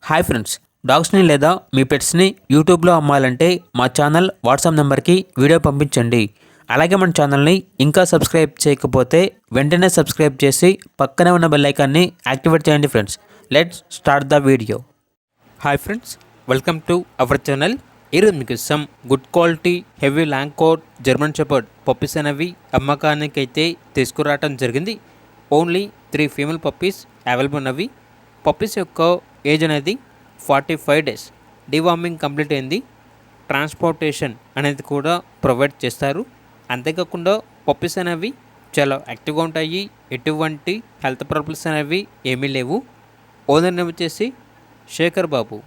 Hi friends, డాగ్స్ని లేదా మీ పెట్స్ని యూట్యూబ్లో అమ్మాలంటే మా ఛానల్ వాట్సాప్ నెంబర్కి వీడియో పంపించండి. అలాగే మన ఛానల్ని ఇంకా సబ్స్క్రైబ్ చేయకపోతే వెంటనే సబ్స్క్రైబ్ చేసి పక్కనే ఉన్న బెల్ ఐకాన్ని యాక్టివేట్ చేయండి friends. Let's start the video. Hi friends, welcome to our channel. ఈరోజు మీకు some good quality heavy long coat German shepherd puppies అనేవి అమ్మకానికి అయితే తీసుకురావడం జరిగింది. ఓన్లీ 3 ఫీమేల్ పప్పీస్ అవైలబుల్ ఉన్నవి. పప్పీస్ యొక్క ఏజ్ అనేది 45 డేస్. డివార్మింగ్ కంప్లీట్ అయింది. ట్రాన్స్పోర్టేషన్ అనేది కూడా ప్రొవైడ్ చేస్తారు. అంతేకాకుండా పప్పీస్ అనేవి చాలా యాక్టివ్గా ఉంటాయి. ఎటువంటి హెల్త్ ప్రాబ్లమ్స్ అనేవి ఏమీ లేవు. ఓనర్ నేమ్ వచ్చేసి శేఖర్ బాబు.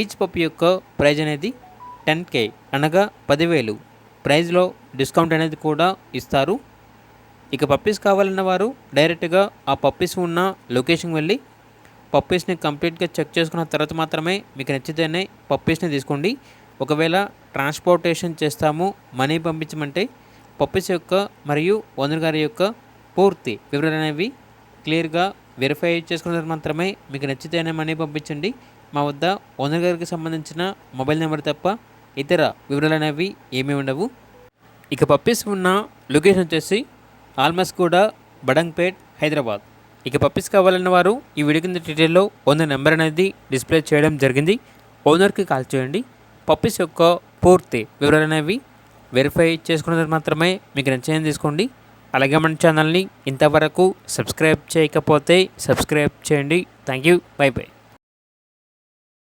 ఈచ్ పప్పీ యొక్క ప్రైజ్ అనేది 10K అనగా 10,000. ప్రైజ్లో డిస్కౌంట్ అనేది కూడా ఇస్తారు. ఇక పప్పీస్ కావాలన్న వారు డైరెక్ట్గా ఆ పప్పీస్ ఉన్న లొకేషన్కి వెళ్ళి పప్పీస్ని కంప్లీట్గా చెక్ చేసుకున్న తర్వాత మాత్రమే మీకు నచ్చితేనే పప్పీస్ని తీసుకోండి. ఒకవేళ ట్రాన్స్పోర్టేషన్ చేస్తాము, మనీ పంపించమంటే పప్పీస్ యొక్క మరియు ఓనర్ గారి యొక్క పూర్తి వివరాలు అనేవి క్లియర్గా వెరిఫై చేసుకున్న తర్వాత మాత్రమే మీకు నచ్చితేనే మనీ పంపించండి. మా వద్ద ఓనర్ గారికి సంబంధించిన మొబైల్ నెంబర్ తప్ప ఇతర వివరాలు అనేవి ఏమీ ఉండవు. ఇక పప్పీస్ ఉన్న లొకేషన్ వచ్చేసి ఆల్మస్ కూడా బడంగ్పేట్, హైదరాబాద్. ఇక పప్పీస్ కావాలన్న వారు ఈ వీడియో కింద డీటెయిల్లో ఓనర్ నెంబర్ అనేది డిస్ప్లే చేయడం జరిగింది. ఓనర్కి కాల్ చేయండి. పప్పీస్ యొక్క పూర్తి వివరాలు అనేవి వెరిఫై చేసుకున్న మాత్రమే మీకు నచ్చేది తీసుకోండి. అలాగే మన ఛానల్ని ఇంతవరకు సబ్స్క్రైబ్ చేయకపోతే సబ్స్క్రైబ్ చేయండి. Thank you. By by.